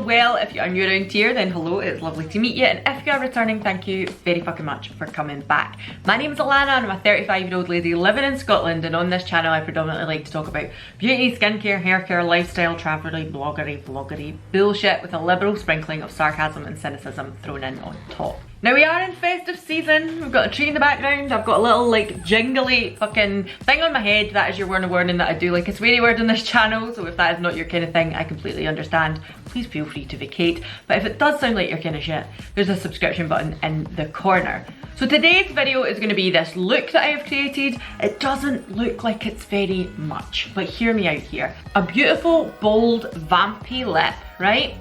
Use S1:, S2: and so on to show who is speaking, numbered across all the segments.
S1: well, if you are new around here, then hello, it's lovely to meet you, and if you are returning, thank you very fucking much for coming back. My name is Alana and I'm a 35-year-old lady living in Scotland, and on this channel I predominantly like to talk about beauty, skincare, hair care, lifestyle, travellery, bloggery bullshit with a liberal sprinkling of sarcasm and cynicism thrown in on top. Now we are in festive season, we've got a tree in the background, I've got a little like jingly fucking thing on my head. That is your warning that I do like a sweary word on this channel, so if that is not your kind of thing, I completely understand. Please feel free to vacate, but if it does sound like your kind of shit, there's a subscription button in the corner. So today's video is going to be this look that I have created. It doesn't look like it's very much, but hear me out here. A beautiful, bold, vampy lip, right?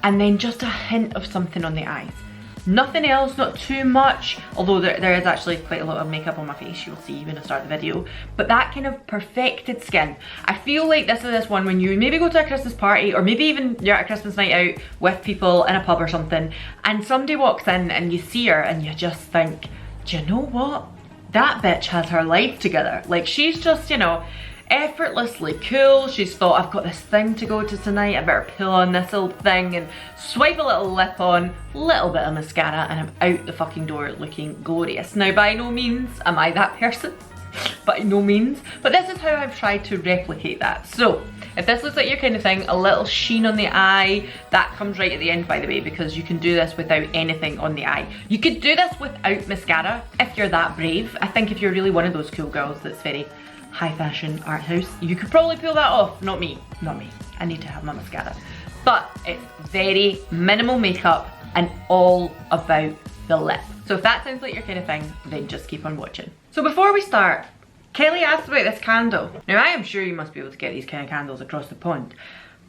S1: And then just a hint of something on the eyes. Nothing else, not too much, although there is actually quite a lot of makeup on my face, you'll see when I start the video. But that kind of perfected skin. I feel like this is this one when you maybe go to a Christmas party, or maybe even you're at a Christmas night out with people in a pub or something, and somebody walks in and you see her and you just think, do you know what? That bitch has her life together. Like, she's just, you know, effortlessly cool. She's thought, I've got this thing to go to tonight, I better pull on this little thing and swipe a little lip on, little bit of mascara, and I'm out the fucking door looking glorious. Now by no means am I that person, by no means, but this is how I've tried to replicate that. So if this looks like your kind of thing, a little sheen on the eye, that comes right at the end by the way, because you can do this without anything on the eye. You could do this without mascara if you're that brave. I think if you're really one of those cool girls that's very high fashion art house, you could probably pull that off. Not me, not me. I need to have my mascara. But it's very minimal makeup and all about the lip. So if that sounds like your kind of thing, then just keep on watching. So before we start, Kelly asked about this candle. Now I am sure you must be able to get these kind of candles across the pond,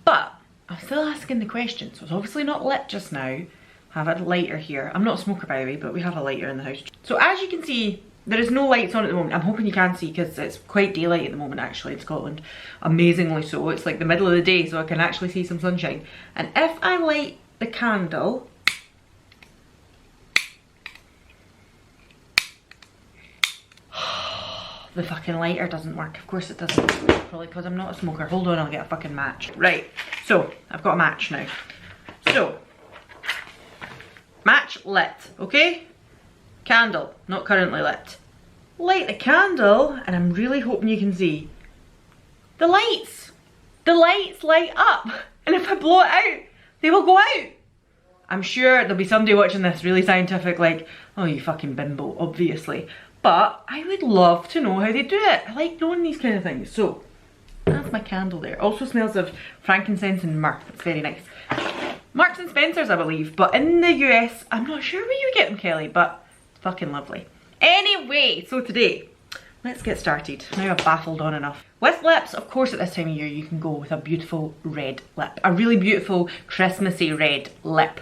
S1: but I'm still asking the question. So it's obviously not lit just now. I have a lighter here. I'm not a smoker by the way, but we have a lighter in the house. So as you can see, there is no lights on at the moment. I'm hoping you can see because it's quite daylight at the moment actually in Scotland. Amazingly so. It's like the middle of the day, so I can actually see some sunshine. And if I light the candle, the fucking lighter doesn't work. Of course it doesn't. Probably because I'm not a smoker. Hold on, I'll get a fucking match. Right, so I've got a match now. So, match lit, okay? Candle, not currently lit. Light the candle, and I'm really hoping you can see the lights. The lights light up, and if I blow it out, they will go out. I'm sure there'll be somebody watching this really scientific, like, oh you fucking bimbo, obviously. But I would love to know how they do it. I like knowing these kind of things. So that's my candle there. Also smells of frankincense and myrrh. It's very nice. Marks and Spencer's, I believe, but in the US, I'm not sure where you get them, Kelly, but fucking lovely. Anyway, so today, let's get started. Now I've baffled on enough. With lips, of course at this time of year, you can go with a beautiful red lip. A really beautiful Christmassy red lip.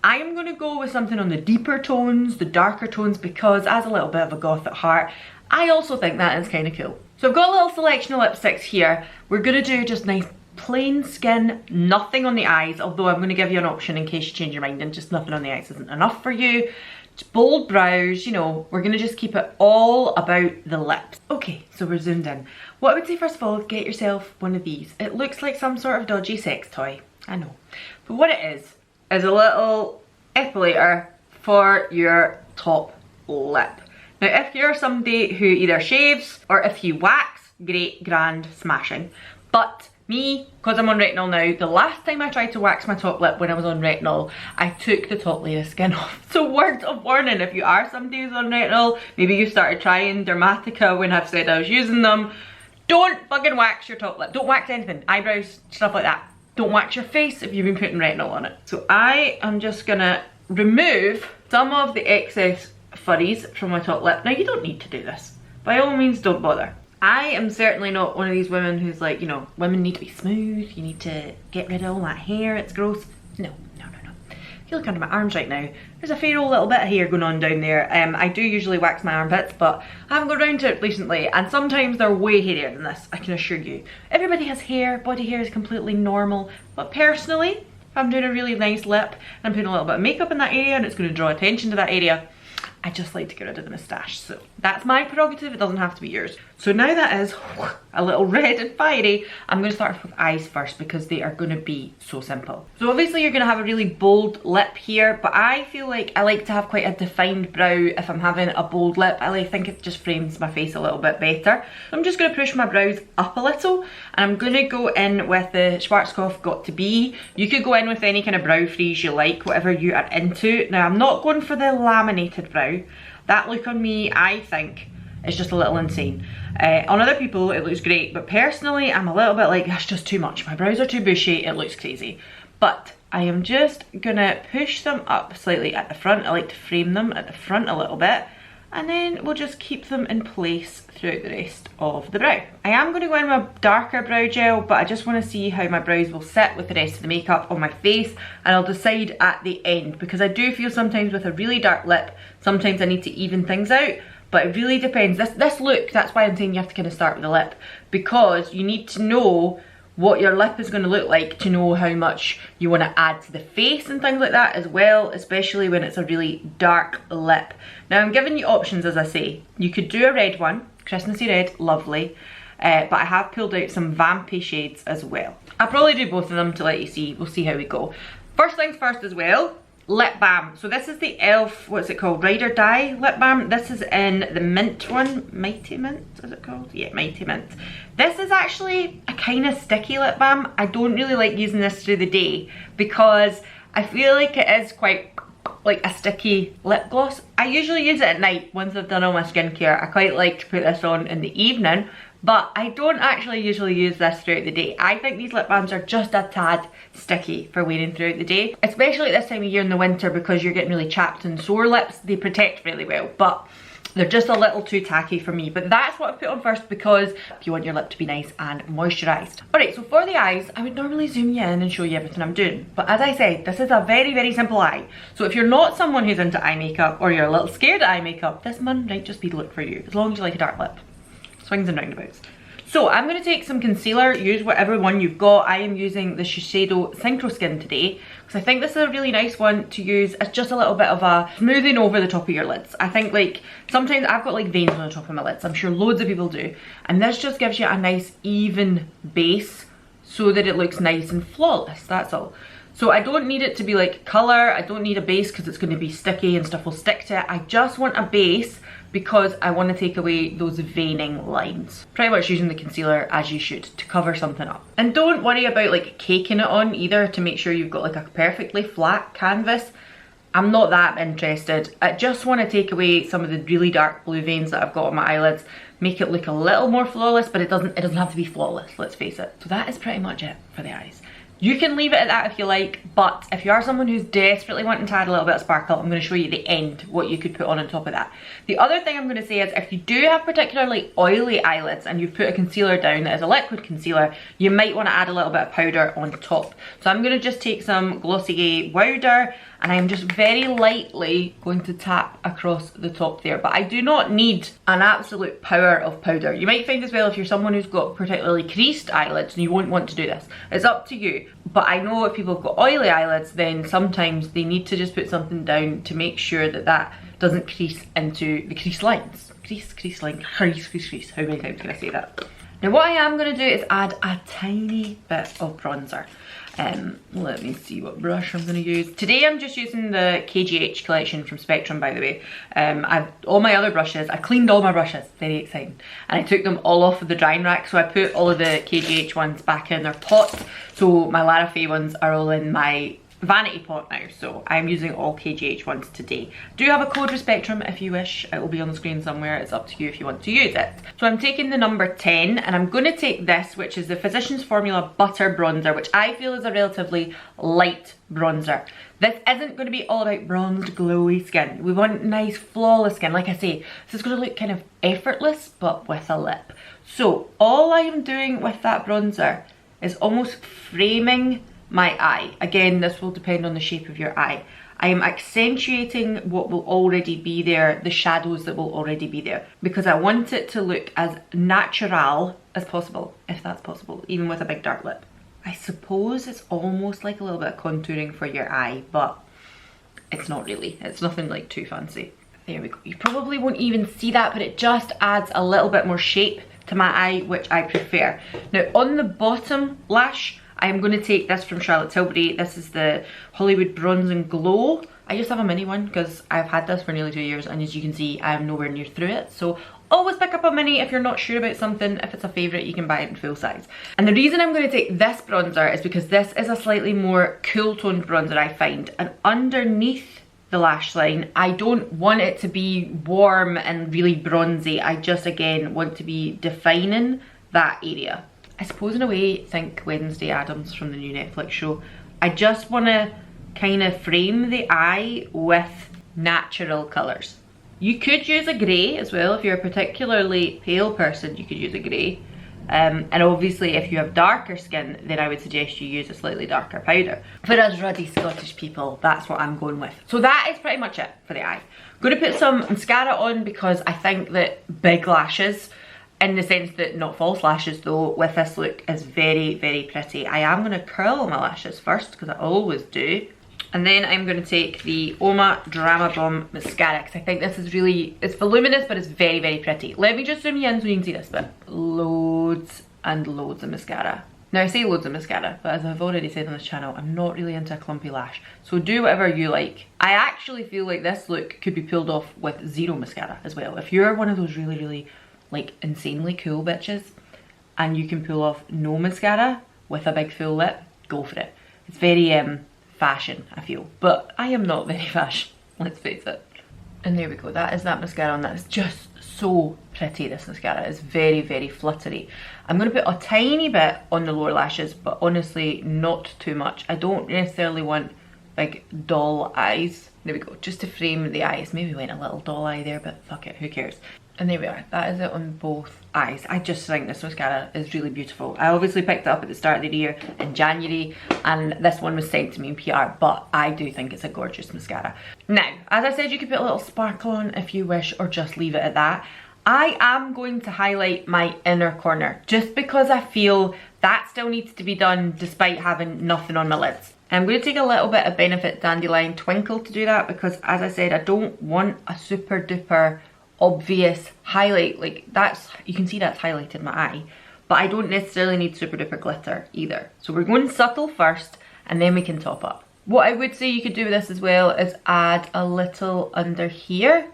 S1: I am going to go with something on the deeper tones, the darker tones, because as a little bit of a goth at heart, I also think that is kind of cool. So I've got a little selection of lipsticks here. We're going to do just nice plain skin, nothing on the eyes, although I'm going to give you an option in case you change your mind and just nothing on the eyes isn't enough for you. Bold brows, you know, we're gonna just keep it all about the lips. Okay, so we're zoomed in. What I would say first of all, get yourself one of these. It looks like some sort of dodgy sex toy, I know. But what it is a little epilator for your top lip. Now if you're somebody who either shaves or if you wax, great, grand, smashing. But me, because I'm on retinol now, the last time I tried to wax my top lip when I was on retinol, I took the top layer of skin off. So words of warning, if you are somebody who's on retinol, maybe you started trying Dermatica when I've said I was using them, don't fucking wax your top lip. Don't wax anything, eyebrows, stuff like that. Don't wax your face if you've been putting retinol on it. So I am just gonna remove some of the excess furries from my top lip. Now you don't need to do this. By all means, don't bother. I am certainly not one of these women who's like, you know, women need to be smooth, you need to get rid of all that hair, it's gross. No. If you look under my arms right now, there's a fair old little bit of hair going on down there. I do usually wax my armpits, but I haven't got around to it recently, and sometimes they're way hairier than this, I can assure you. Everybody has hair, body hair is completely normal, but personally, if I'm doing a really nice lip, and I'm putting a little bit of makeup in that area, and it's going to draw attention to that area, I just like to get rid of the moustache. So that's my prerogative, it doesn't have to be yours. So now that is a little red and fiery, I'm going to start off with eyes first because they are going to be so simple. So obviously you're going to have a really bold lip here, but I feel like I like to have quite a defined brow if I'm having a bold lip. I think it just frames my face a little bit better. So I'm just going to push my brows up a little, and I'm going to go in with the Schwarzkopf Got To Be. You could go in with any kind of brow freeze you like, whatever you are into. Now I'm not going for the laminated brow. That look on me, I think, is just a little insane. On other people it looks great, but personally I'm a little bit like, that's just too much. My brows are too bushy, it looks crazy. But I am just gonna push them up slightly at the front. I like to frame them at the front a little bit, and then we'll just keep them in place throughout the rest of the brow. I am going to go in with a darker brow gel, but I just want to see how my brows will sit with the rest of the makeup on my face, and I'll decide at the end, because I do feel sometimes with a really dark lip, sometimes I need to even things out, but it really depends. This look, that's why I'm saying you have to kind of start with the lip, because you need to know what your lip is going to look like to know how much you want to add to the face and things like that as well, especially when it's a really dark lip. Now I'm giving you options, as I say. You could do a red one, Christmassy red, lovely, but I have pulled out some vampy shades as well. I'll probably do both of them to let you see. We'll see how we go. First things first as well, lip balm. So this is the ELF, what's it called, Ride or Die lip balm. This is in the mint one, Mighty Mint is it called? Yeah, Mighty Mint. This is actually a kind of sticky lip balm. I don't really like using this through the day because I feel like it is quite like a sticky lip gloss. I usually use it at night once I've done all my skincare. I quite like to put this on in the evening, but I don't actually usually use this throughout the day. I think these lip balms are just a tad sticky for wearing throughout the day, especially at this time of year in the winter because you're getting really chapped and sore lips. They protect really well, but they're just a little too tacky for me. But that's what I put on first because you want your lip to be nice and moisturised. Alright, so for the eyes, I would normally zoom you in and show you everything I'm doing. But as I said, this is a very, very simple eye. So if you're not someone who's into eye makeup or you're a little scared of eye makeup, this one might just be the look for you, as long as you like a dark lip. Swings and roundabouts. So I'm going to take some concealer, use whatever one you've got. I am using the Shiseido Synchro Skin today because I think this is a really nice one to use as just a little bit of a smoothing over the top of your lids. I think like sometimes I've got like veins on the top of my lids. I'm sure loads of people do. And this just gives you a nice even base so that it looks nice and flawless, that's all. So I don't need it to be like colour, I don't need a base because it's going to be sticky and stuff will stick to it. I just want a base because I want to take away those veining lines. Pretty much using the concealer as you should to cover something up. And don't worry about like caking it on either to make sure you've got like a perfectly flat canvas. I'm not that interested. I just want to take away some of the really dark blue veins that I've got on my eyelids, make it look a little more flawless, but it doesn't have to be flawless, let's face it. So that is pretty much it for the eyes. You can leave it at that if you like, but if you are someone who's desperately wanting to add a little bit of sparkle, I'm going to show you the end, what you could put on top of that. The other thing I'm going to say is if you do have particularly oily eyelids and you've put a concealer down that is a liquid concealer, you might want to add a little bit of powder on top. So I'm going to just take some Glossier Powder and I'm just very lightly going to tap across the top there. But I do not need an absolute power of powder. You might find as well if you're someone who's got particularly creased eyelids and you won't want to do this. It's up to you. But I know if people have got oily eyelids, then sometimes they need to just put something down to make sure that that doesn't crease into the crease lines. Crease line, crease. How many times can I say that? Now what I am going to do is add a tiny bit of bronzer. Let me see what brush I'm going to use. Today I'm just using the KGH collection from Spectrum, by the way. All my other brushes, I cleaned all my brushes, very exciting. And I took them all off of the drying rack, so I put all of the KGH ones back in their pots. So my LARAFAYE ones are all in my vanity pot now, so I'm using all KGH ones today. Do have a code for Spectrum if you wish. It will be on the screen somewhere. It's up to you if you want to use it. So I'm taking the number 10 and I'm going to take this, which is the Physicians Formula Butter Bronzer, which I feel is a relatively light bronzer. This isn't going to be all about bronzed glowy skin. We want nice flawless skin. Like I say, this is going to look kind of effortless but with a lip. So all I am doing with that bronzer is almost framing my eye. Again, this will depend on the shape of your eye. I am accentuating what will already be there, the shadows that will already be there, because I want it to look as natural as possible, if that's possible, even with a big dark lip. I suppose it's almost like a little bit of contouring for your eye, but it's not really. It's nothing like too fancy. There we go. You probably won't even see that, but it just adds a little bit more shape to my eye, which I prefer. Now on the bottom lash, I am going to take this from Charlotte Tilbury. This is the Hollywood Bronze and Glow. I used to have a mini one because I've had this for nearly 2 years, and as you can see, I am nowhere near through it. So always pick up a mini if you're not sure about something. If it's a favourite, you can buy it in full size. And the reason I'm going to take this bronzer is because this is a slightly more cool toned bronzer, I find. And underneath the lash line, I don't want it to be warm and really bronzy. I just, again, want to be defining that area. I suppose in a way, think Wednesday Addams from the new Netflix show. I just want to kind of frame the eye with natural colours. You could use a grey as well. If you're a particularly pale person, you could use a grey. And obviously if you have darker skin, then I would suggest you use a slightly darker powder. For us ruddy Scottish people, that's what I'm going with. So that is pretty much it for the eye. I'm going to put some mascara on because I think that big lashes, in the sense that not false lashes though, with this look is very, very pretty. I am going to curl my lashes first because I always do. And then I'm going to take the Oma Drama Bomb mascara because I think this is really, it's voluminous but it's very, very pretty. Let me just zoom you in so you can see this bit. Loads and loads of mascara. Now I say loads of mascara, but as I've already said on this channel, I'm not really into a clumpy lash. So do whatever you like. I actually feel like this look could be pulled off with zero mascara as well. If you're one of those really, really like insanely cool bitches and you can pull off no mascara with a big full lip, go for it. It's very fashion, I feel, but I am not very fashion, let's face it. And there we go, that is that mascara on. That is just so pretty. This mascara is very, very fluttery. I'm going to put a tiny bit on the lower lashes, but honestly not too much. I don't necessarily want big doll eyes. There we go, just to frame the eyes. Maybe went a little doll eye there, but fuck it, who cares. And there we are, that is it on both eyes. I just think this mascara is really beautiful. I obviously picked it up at the start of the year in January, and this one was sent to me in PR, but I do think it's a gorgeous mascara. Now, as I said, you could put a little sparkle on if you wish, or just leave it at that. I am going to highlight my inner corner, just because I feel that still needs to be done despite having nothing on my lids. I'm going to take a little bit of Benefit Dandelion Twinkle to do that, because as I said, I don't want a super duper obvious highlight. Like that's, you can see that's highlighted my eye, but I don't necessarily need super duper glitter either. So we're going subtle first and then we can top up. What I would say you could do with this as well is add a little under here,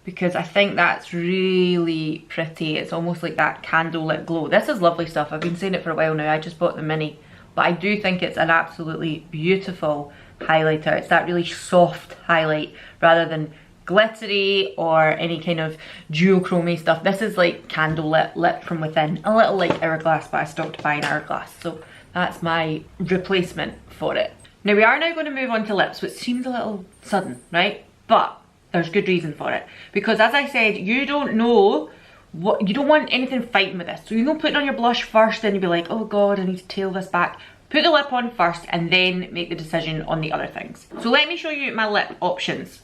S1: because I think that's really pretty. It's almost like that candlelit glow. This is lovely stuff. I've been saying it for a while now. I just bought the mini, but I do think it's an absolutely beautiful highlighter. It's that really soft highlight rather than glittery or any kind of duochromy stuff. This is like candlelit, lit from within. A little like Hourglass, but I stopped buying Hourglass, so that's my replacement for it. Now we are now going to move on to lips, which seems a little sudden, right? But there's good reason for it, because as I said, you don't know what, you don't want anything fighting with this. So you don't put it on your blush first, then you'll be like, oh god, I need to tail this back. Put the lip on first and then make the decision on the other things. So let me show you my lip options.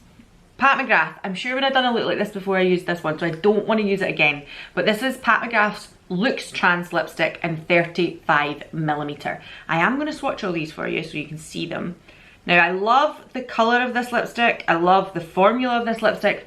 S1: Pat McGrath, I'm sure when I've done a look like this before I used this one, so I don't want to use it again. But this is Pat McGrath's Luxe Trance lipstick in 35mm. I am going to swatch all these for you so you can see them. Now I love the colour of this lipstick, I love the formula of this lipstick.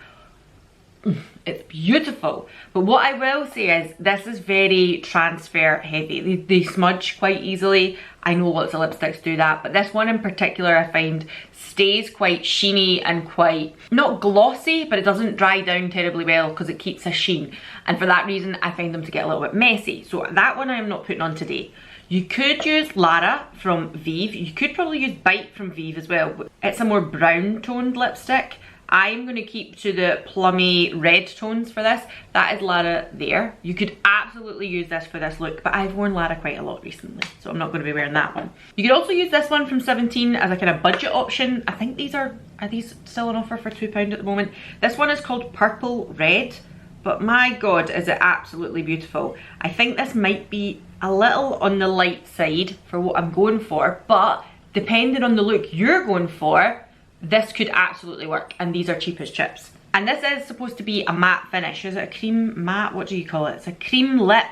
S1: It's beautiful, but what I will say is this is very transfer heavy. They smudge quite easily. I know lots of lipsticks do that, but this one in particular I find stays quite sheeny and quite, not glossy, but it doesn't dry down terribly well because it keeps a sheen. And for that reason, I find them to get a little bit messy. So that one I am not putting on today. You could use Lara from Vive. You could probably use Bite from Vive as well. It's a more brown toned lipstick. I'm going to keep to the plummy red tones for this. That is Lara there. You could absolutely use this for this look, but I've worn Lara quite a lot recently, so I'm not going to be wearing that one. You could also use this one from 17 as a kind of budget option. I think these are these still on offer for £2 at the moment? This one is called Purple Red, but my god, is it absolutely beautiful. I think this might be a little on the light side for what I'm going for, but depending on the look you're going for, this could absolutely work, and these are cheap as chips. And this is supposed to be a matte finish. Is it a cream matte? What do you call it? It's a cream lip,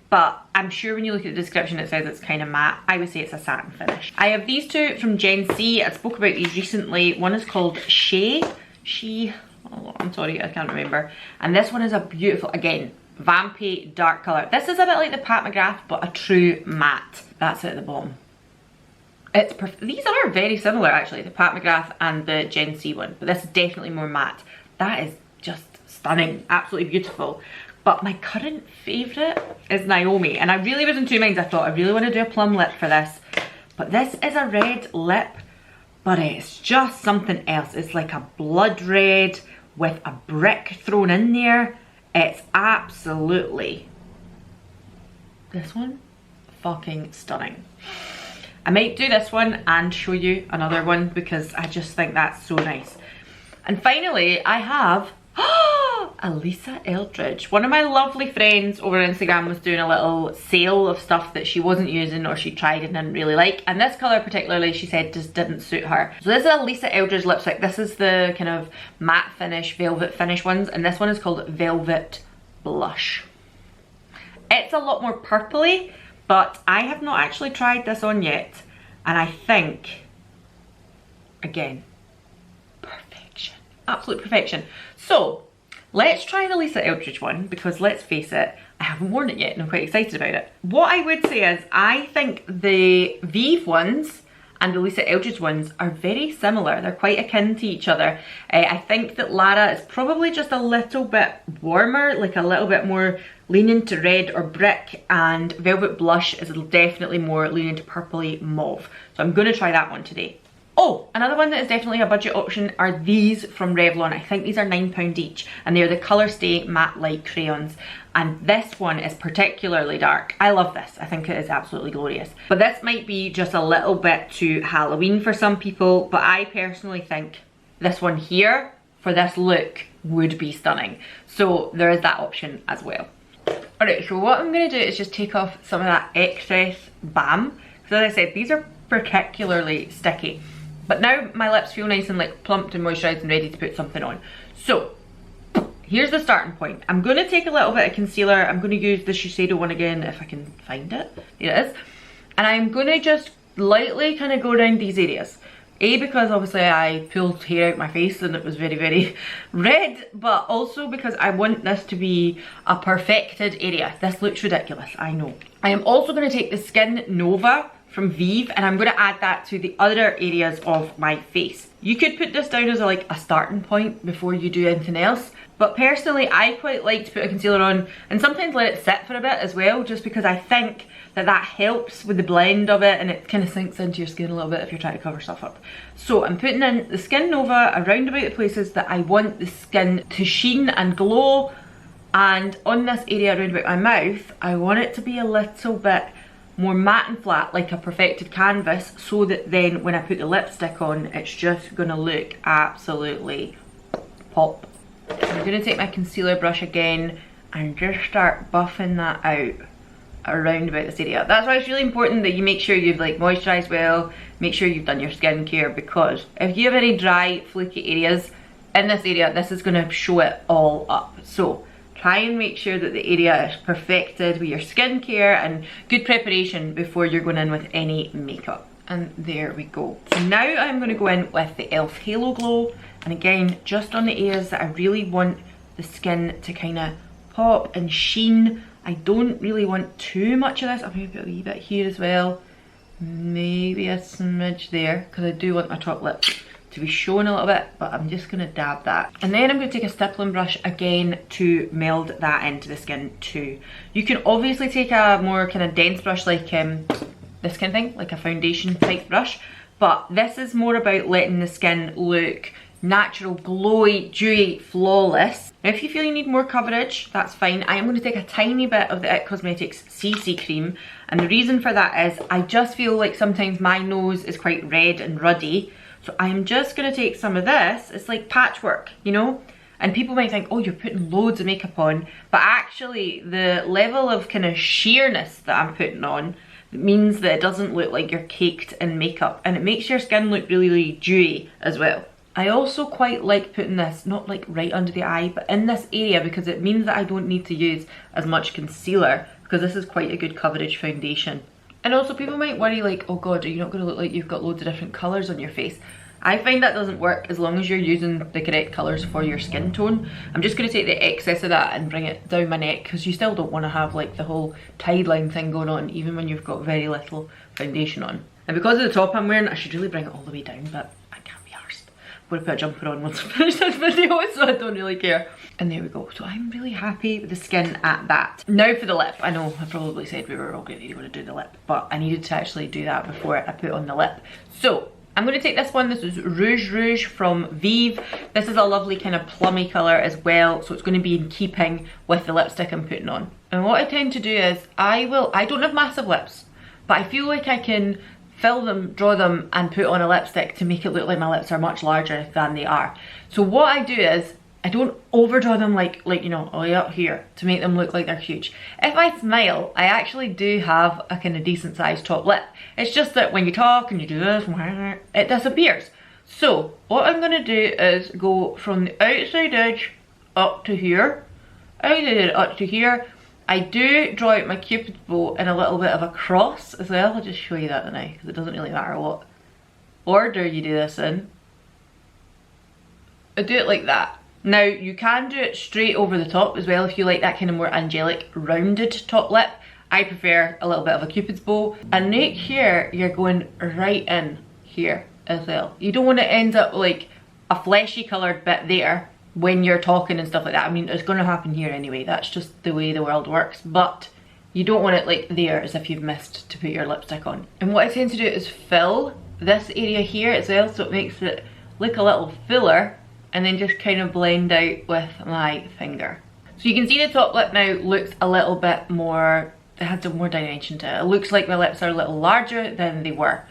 S1: but I'm sure when you look at the description it says it's kind of matte. I would say it's a satin finish. I have these two from Gen C. I spoke about these recently. One is called She, Oh, I'm sorry, I can't remember. And this one is a beautiful, again, vampy dark colour. This is a bit like the Pat McGrath, but a true matte. That's it at the bottom. It's these are very similar actually, the Pat McGrath and the Gen C one, but this is definitely more matte. That is just stunning, absolutely beautiful. But my current favourite is Naomi, and I really was in two minds. I thought I really want to do a plum lip for this, but this is a red lip, but it's just something else. It's like a blood red with a brick thrown in there. It's absolutely, this one, fucking stunning. I might do this one and show you another one because I just think that's so nice. And finally, I have Elisa Eldridge. One of my lovely friends over Instagram was doing a little sale of stuff that she wasn't using or she tried and didn't really like. And this colour particularly, she said, just didn't suit her. So this is a Elisa Eldridge lipstick. This is the kind of matte finish, velvet finish ones. And this one is called Velvet Blush. It's a lot more purpley, but I have not actually tried this on yet. And I think, again, perfection. Absolute perfection. So, let's try the Lisa Eldridge one, because let's face it, I haven't worn it yet and I'm quite excited about it. What I would say is, I think the Vive ones and the Lisa Eldridge ones are very similar. They're quite akin to each other. I think that Lara is probably just a little bit warmer, like a little bit more leaning to red or brick, and Velvet Blush is definitely more leaning to purpley mauve. So I'm going to try that one today. Oh, another one that is definitely a budget option are these from Revlon. I think these are £9 each, and they're the Colour Stay Matte Light Crayons. And this one is particularly dark. I love this. I think it is absolutely glorious. But this might be just a little bit too Halloween for some people, but I personally think this one here, for this look, would be stunning. So there is that option as well. Alright, so what I'm going to do is just take off some of that excess balm. Because as I said, these are particularly sticky. But now my lips feel nice and like plumped and moisturised and ready to put something on. So, here's the starting point. I'm going to take a little bit of concealer. I'm going to use the Shiseido one again if I can find it. Here it is. And I'm going to just lightly kind of go around these areas. A, because obviously I pulled hair out my face and it was very, very red. But also because I want this to be a perfected area. This looks ridiculous, I know. I am also going to take the Skin Nova from Vive, and I'm going to add that to the other areas of my face. You could put this down as like a starting point before you do anything else, but personally I quite like to put a concealer on and sometimes let it sit for a bit as well, just because I think that that helps with the blend of it and it kind of sinks into your skin a little bit if you're trying to cover stuff up. So I'm putting in the Skin Nova around about the places that I want the skin to sheen and glow, and on this area around about my mouth I want it to be a little bit more matte and flat, like a perfected canvas, so that then when I put the lipstick on, it's just gonna look absolutely pop. I'm gonna take my concealer brush again and just start buffing that out around about this area. That's why it's really important that you make sure you've like moisturised well, make sure you've done your skincare, because if you have any dry, flaky areas in this area, this is gonna show it all up. So try and make sure that the area is perfected with your skincare and good preparation before you're going in with any makeup. And there we go. So now I'm going to go in with the e.l.f. Halo Glow. And again, just on the areas that I really want the skin to kind of pop and sheen. I don't really want too much of this. I'm going to put a wee bit here as well. Maybe a smidge there, because I do want my top lip to be showing a little bit, but I'm just going to dab that. And then I'm going to take a stippling brush again to meld that into the skin too. You can obviously take a more kind of dense brush like this kind of thing, like a foundation type brush, but this is more about letting the skin look natural, glowy, dewy, flawless. Now if you feel you need more coverage, that's fine. I am going to take a tiny bit of the IT Cosmetics CC cream, and the reason for that is I just feel like sometimes my nose is quite red and ruddy. So I'm just going to take some of this. It's like patchwork, you know? And people might think, oh, you're putting loads of makeup on. But actually, the level of kind of sheerness that I'm putting on means that it doesn't look like you're caked in makeup. And it makes your skin look really, really dewy as well. I also quite like putting this, not like right under the eye, but in this area, because it means that I don't need to use as much concealer, because this is quite a good coverage foundation. And also people might worry like, oh god, are you not going to look like you've got loads of different colours on your face? I find that doesn't work as long as you're using the correct colours for your skin tone. I'm just going to take the excess of that and bring it down my neck, because you still don't want to have like the whole tide line thing going on even when you've got very little foundation on. And because of the top I'm wearing, I should really bring it all the way down, but I can't be arsed. I'm going to put a jumper on once I finish this video, so I don't really care. And there we go. So I'm really happy with the skin at that. Now for the lip. I know I probably said we were all going to do the lip, but I needed to actually do that before I put on the lip. So I'm going to take this one. This is Rouge Rouge from Vive. This is a lovely kind of plummy colour as well, so it's going to be in keeping with the lipstick I'm putting on. And what I tend to do is, I don't have massive lips, but I feel like I can fill them, draw them, and put on a lipstick to make it look like my lips are much larger than they are. So what I do is, I don't overdraw them like you know, all the way up here to make them look like they're huge. If I smile, I actually do have a kind of decent sized top lip. It's just that when you talk and you do this, it disappears. So what I'm going to do is go from the outside edge up to here, outside edge up to here. I do draw out my cupid's bow in a little bit of a cross as well. I'll just show you that tonight, because it doesn't really matter what order you do this in. I do it like that. Now you can do it straight over the top as well if you like that kind of more angelic rounded top lip. I prefer a little bit of a cupid's bow. And right here, you're going right in here as well. You don't want to end up like a fleshy coloured bit there when you're talking and stuff like that. I mean, it's going to happen here anyway. That's just the way the world works. But you don't want it like there as if you've missed to put your lipstick on. And what I tend to do is fill this area here as well, so it makes it look a little fuller, and then just kind of blend out with my finger. So you can see the top lip now looks a little bit more, it has some more dimension to it. It looks like my lips are a little larger than they were.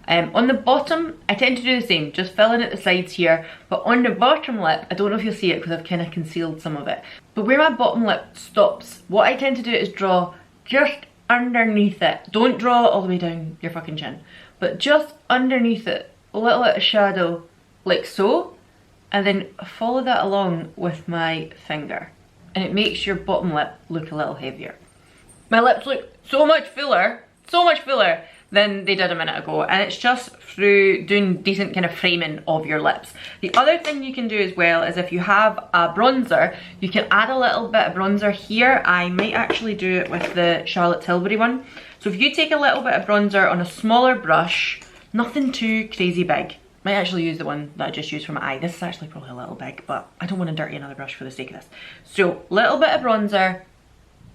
S1: On the bottom, I tend to do the same, just fill in at the sides here, but on the bottom lip, I don't know if you'll see it because I've kind of concealed some of it, but where my bottom lip stops, what I tend to do is draw just underneath it. Don't draw all the way down your fucking chin, but just underneath it, a little bit of shadow, like so, and then follow that along with my finger, and it makes your bottom lip look a little heavier. My lips look so much fuller than they did a minute ago, and it's just through doing decent kind of framing of your lips. The other thing you can do as well is if you have a bronzer, you can add a little bit of bronzer here. I might actually do it with the Charlotte Tilbury one. So if you take a little bit of bronzer on a smaller brush, nothing too crazy big. Might actually use the one that I just used for my eye. This is actually probably a little big, but I don't want to dirty another brush for the sake of this. So little bit of bronzer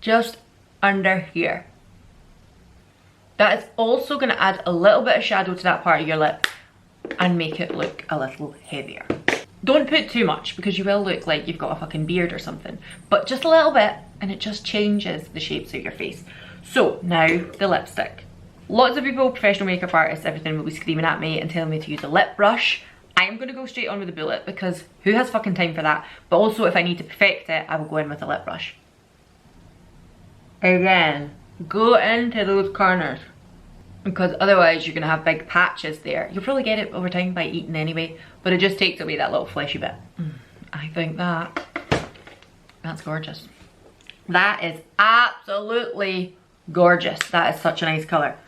S1: just under here. That is also going to add a little bit of shadow to that part of your lip and make it look a little heavier. Don't put too much because you will look like you've got a fucking beard or something, but just a little bit and it just changes the shapes of your face. So now the lipstick. Lots of people, professional makeup artists, everything will be screaming at me and telling me to use a lip brush. I am going to go straight on with a bullet because who has fucking time for that? But also if I need to perfect it, I will go in with a lip brush. Again, go into those corners, because otherwise you're going to have big patches there. You'll probably get it over time by eating anyway, but it just takes away that little fleshy bit. I think that's gorgeous. That is absolutely gorgeous. That is such a nice colour.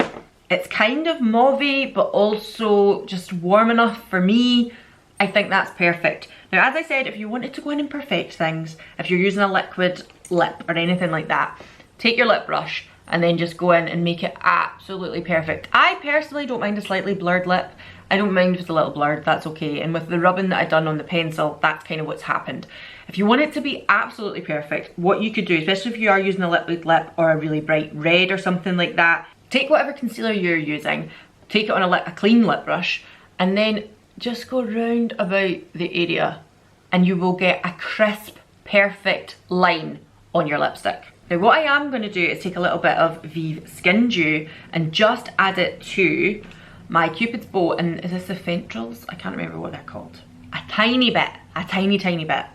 S1: It's kind of mauvey, but also just warm enough for me. I think that's perfect. Now, as I said, if you wanted to go in and perfect things, if you're using a liquid lip or anything like that, take your lip brush and then just go in and make it absolutely perfect. I personally don't mind a slightly blurred lip. I don't mind if it's a little blurred, that's okay. And with the rubbing that I've done on the pencil, that's kind of what's happened. If you want it to be absolutely perfect, what you could do, especially if you are using a liquid lip or a really bright red or something like that, take whatever concealer you're using, take it on a clean lip brush, and then just go round about the area and you will get a crisp, perfect line on your lipstick. Now what I am going to do is take a little bit of Vive Skin Dew and just add it to my Cupid's bow, and is this the Fentrals? I can't remember what they're called. A tiny bit, a tiny bit,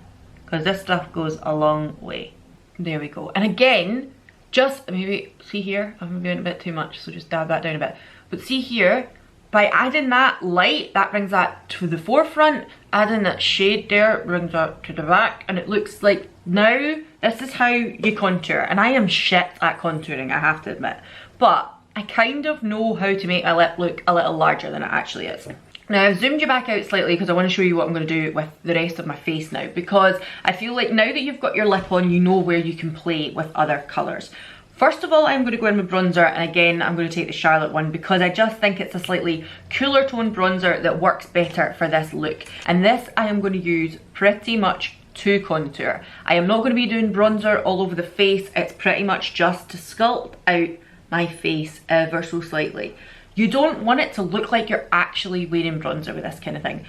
S1: because this stuff goes a long way. There we go. And again, just maybe, see here, I'm doing a bit too much, so just dab that down a bit. But see here, by adding that light, that brings that to the forefront, adding that shade there brings that to the back, and it looks like now this is how you contour. And I am shit at contouring, I have to admit, but I kind of know how to make my lip look a little larger than it actually is. Now I've zoomed you back out slightly because I want to show you what I'm going to do with the rest of my face now, because I feel like now that you've got your lip on, you know where you can play with other colours. First of all, I'm going to go in with bronzer, and again I'm going to take the Charlotte one because I just think it's a slightly cooler tone bronzer that works better for this look. And this I am going to use pretty much to contour. I am not going to be doing bronzer all over the face, it's pretty much just to sculpt out my face ever so slightly. You don't want it to look like you're actually wearing bronzer with this kind of thing.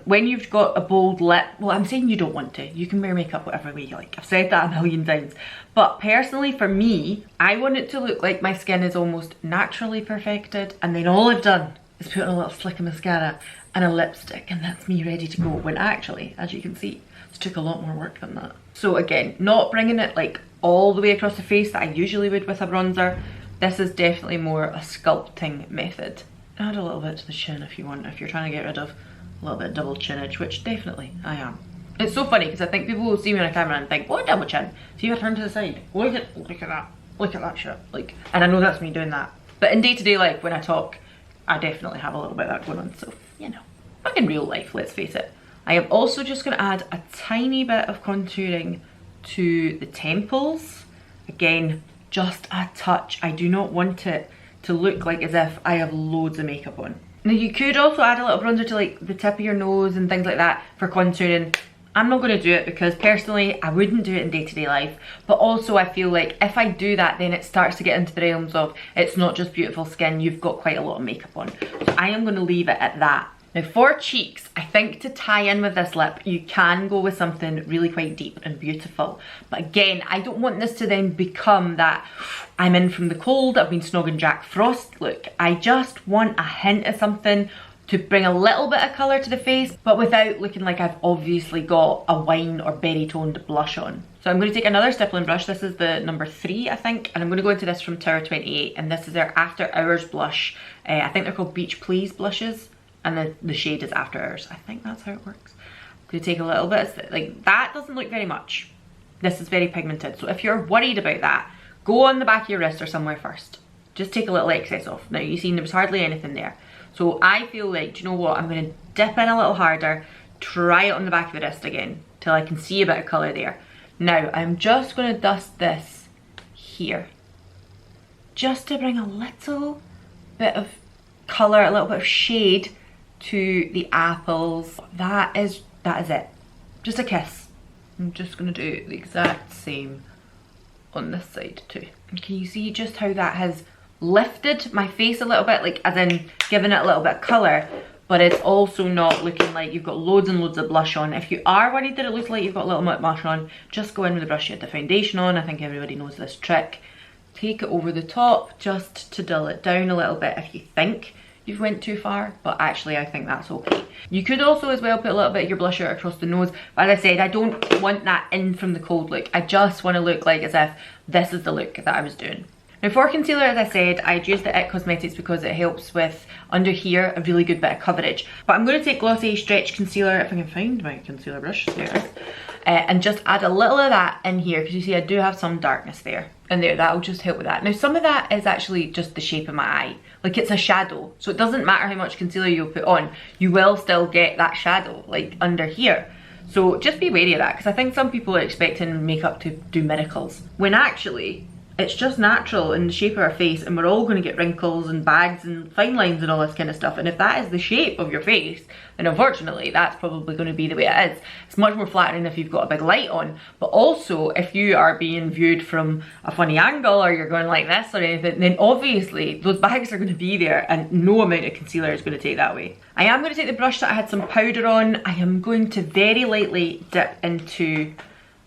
S1: When you've got a bold lip, well, I'm saying you don't want to. You can wear makeup whatever way you like. I've said that a million times. But personally for me, I want it to look like my skin is almost naturally perfected, and then all I've done is put on a little flick of mascara and a lipstick, and that's me ready to go. When actually, as you can see, it took a lot more work than that. So again, not bringing it like all the way across the face that I usually would with a bronzer. This is definitely more a sculpting method. Add a little bit to the chin if you want, if you're trying to get rid of a little bit of double chinage, which definitely I am. It's so funny because I think people will see me on a camera and think, what double chin? See if I turn to the side. Look at that shit. Like, and I know that's me doing that. But in day-to-day life, when I talk, I definitely have a little bit of that going on. So, you know, but in real life, let's face it. I am also just going to add a tiny bit of contouring to the temples. Again, just a touch. I do not want it to look like as if I have loads of makeup on. Now you could also add a little bronzer to like the tip of your nose and things like that for contouring. I'm not going to do it because personally I wouldn't do it in day-to-day life, but also I feel like if I do that, then it starts to get into the realms of it's not just beautiful skin, you've got quite a lot of makeup on. So I am going to leave it at that. Now for cheeks, I think to tie in with this lip, you can go with something really quite deep and beautiful. But again, I don't want this to then become that I'm in from the cold, I've been snogging Jack Frost look. I just want a hint of something to bring a little bit of colour to the face, but without looking like I've obviously got a wine or berry toned blush on. So I'm going to take another stippling brush. This is the number 3, I think, and I'm going to go into this from Tower 28, and this is their After Hours blush. I think they're called Beach Please blushes. And the shade is After Hours. I think that's how it works. I'm going to take a little bit, like that doesn't look very much. This is very pigmented. So if you're worried about that, go on the back of your wrist or somewhere first. Just take a little excess off. Now you see there was hardly anything there. So I feel like, do you know what? I'm going to dip in a little harder, try it on the back of the wrist again, till I can see a bit of colour there. Now I'm just going to dust this here. Just to bring a little bit of colour, a little bit of shade to the apples. That is it. Just a kiss. I'm just going to do the exact same on this side too. And can you see just how that has lifted my face a little bit, like as in giving it a little bit of colour, but it's also not looking like you've got loads and loads of blush on. If you are worried that it looks like you've got a little bit of blush on, just go in with the brush you had the foundation on. I think everybody knows this trick. Take it over the top just to dull it down a little bit if you think you've went too far, but actually I think that's okay. You could also as well put a little bit of your blusher across the nose, but as I said, I don't want that in from the cold look. I just want to look like as if this is the look that I was doing. Now for concealer, as I said, I'd use the IT Cosmetics because it helps with under here a really good bit of coverage. But I'm going to take Glossy Stretch Concealer, if I can find my concealer brush, there it is, and just add a little of that in here because you see I do have some darkness there. And there, that'll just help with that. Now some of that is actually just the shape of my eye. Like it's a shadow, so it doesn't matter how much concealer you'll put on, you will still get that shadow like under here. So just be wary of that, because I think some people are expecting makeup to do miracles, when actually it's just natural in the shape of our face, and we're all going to get wrinkles and bags and fine lines and all this kind of stuff. And if that is the shape of your face, then unfortunately that's probably going to be the way it is. It's much more flattering if you've got a big light on, but also if you are being viewed from a funny angle or you're going like this or anything, then obviously those bags are going to be there and no amount of concealer is going to take that away. I am going to take the brush that I had some powder on. I am going to very lightly dip into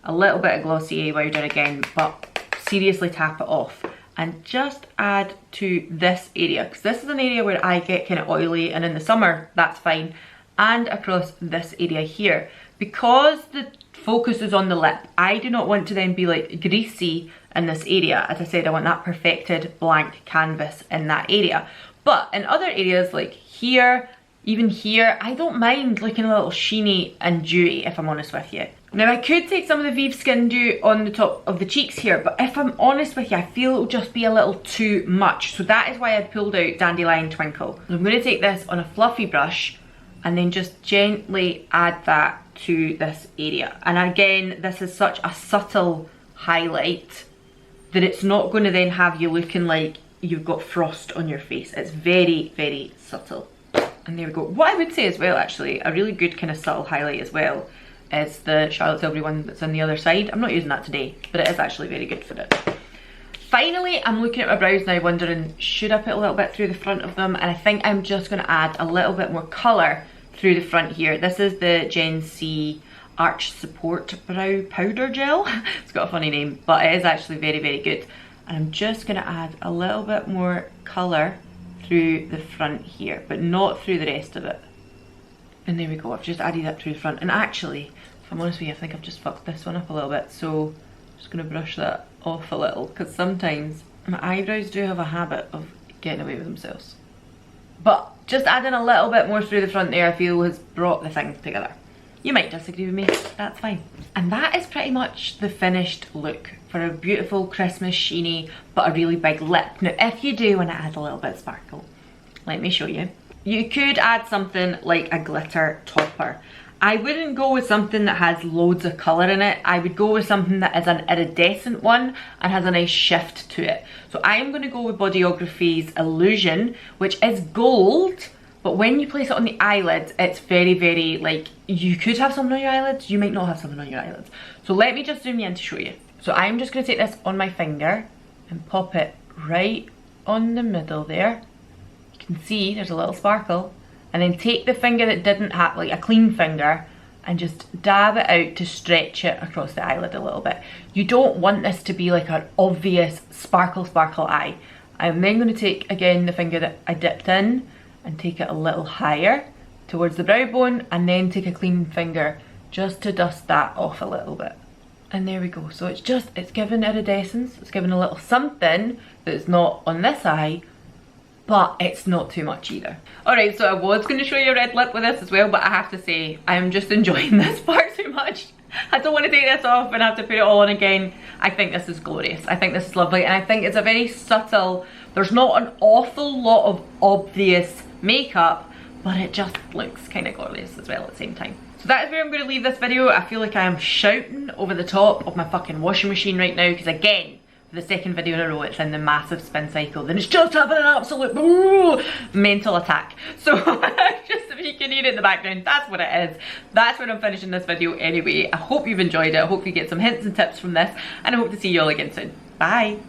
S1: a little bit of Glossier powder again, but seriously tap it off and just add to this area, because this is an area where I get kind of oily, and in the summer that's fine, and across this area here. Because the focus is on the lip, I do not want to then be like greasy in this area. As I said, I want that perfected blank canvas in that area. But in other areas like here, Even here, I don't mind looking a little sheeny and dewy, if I'm honest with you. Now I could take some of the Vive Skin Dew on the top of the cheeks here, but if I'm honest with you, I feel it'll just be a little too much. So that is why I pulled out Dandelion Twinkle. I'm going to take this on a fluffy brush and then just gently add that to this area. And again, this is such a subtle highlight that it's not going to then have you looking like you've got frost on your face. It's very, very subtle. And there we go. What I would say as well, actually, a really good kind of subtle highlight as well is the Charlotte Tilbury one that's on the other side. I'm not using that today, but it is actually very good for it. Finally, I'm looking at my brows now wondering, should I put a little bit through the front of them? And I think I'm just going to add a little bit more colour through the front here. This is the Gen C Arch Support Brow Powder Gel. It's got a funny name, but it is actually very, very good. And I'm just going to add a little bit more colour through the front here, but not through the rest of it. And there we go, I've just added that through the front. And actually, if I'm honest with you, I think I've just fucked this one up a little bit, so I'm just going to brush that off a little, because sometimes my eyebrows do have a habit of getting away with themselves. But just adding a little bit more through the front there, I feel has brought the thing together. You might disagree with me, that's fine. And that is pretty much the finished look for a beautiful Christmas sheeny, but a really big lip. Now, if you do want to add a little bit of sparkle, let me show you. You could add something like a glitter topper. I wouldn't go with something that has loads of colour in it. I would go with something that is an iridescent one and has a nice shift to it. So I am going to go with Bodyography's Illusion, which is gold, but when you place it on the eyelids, it's very, very, like, you could have something on your eyelids, you might not have something on your eyelids. So let me just zoom in to show you. So I'm just going to take this on my finger and pop it right on the middle there. You can see there's a little sparkle. And then take the finger that didn't have, like a clean finger, and just dab it out to stretch it across the eyelid a little bit. You don't want this to be like an obvious sparkle eye. I'm then going to take again the finger that I dipped in and take it a little higher towards the brow bone, and then take a clean finger just to dust that off a little bit. And there we go. So it's given iridescence, it's given a little something that's not on this eye, but it's not too much either. Alright, so I was going to show you a red lip with this as well, but I have to say, I'm just enjoying this part too much. I don't want to take this off and have to put it all on again. I think this is glorious. I think this is lovely, and I think it's a very subtle, there's not an awful lot of obvious makeup, but it just looks kind of glorious as well at the same time. So that is where I'm going to leave this video. I feel like I am shouting over the top of my fucking washing machine right now, because again, for the second video in a row, it's in the massive spin cycle. Then it's just having an absolute mental attack. So just if you can hear it in the background, that's what it is. That's where I'm finishing this video anyway. I hope you've enjoyed it. I hope you get some hints and tips from this, and I hope to see you all again soon. Bye.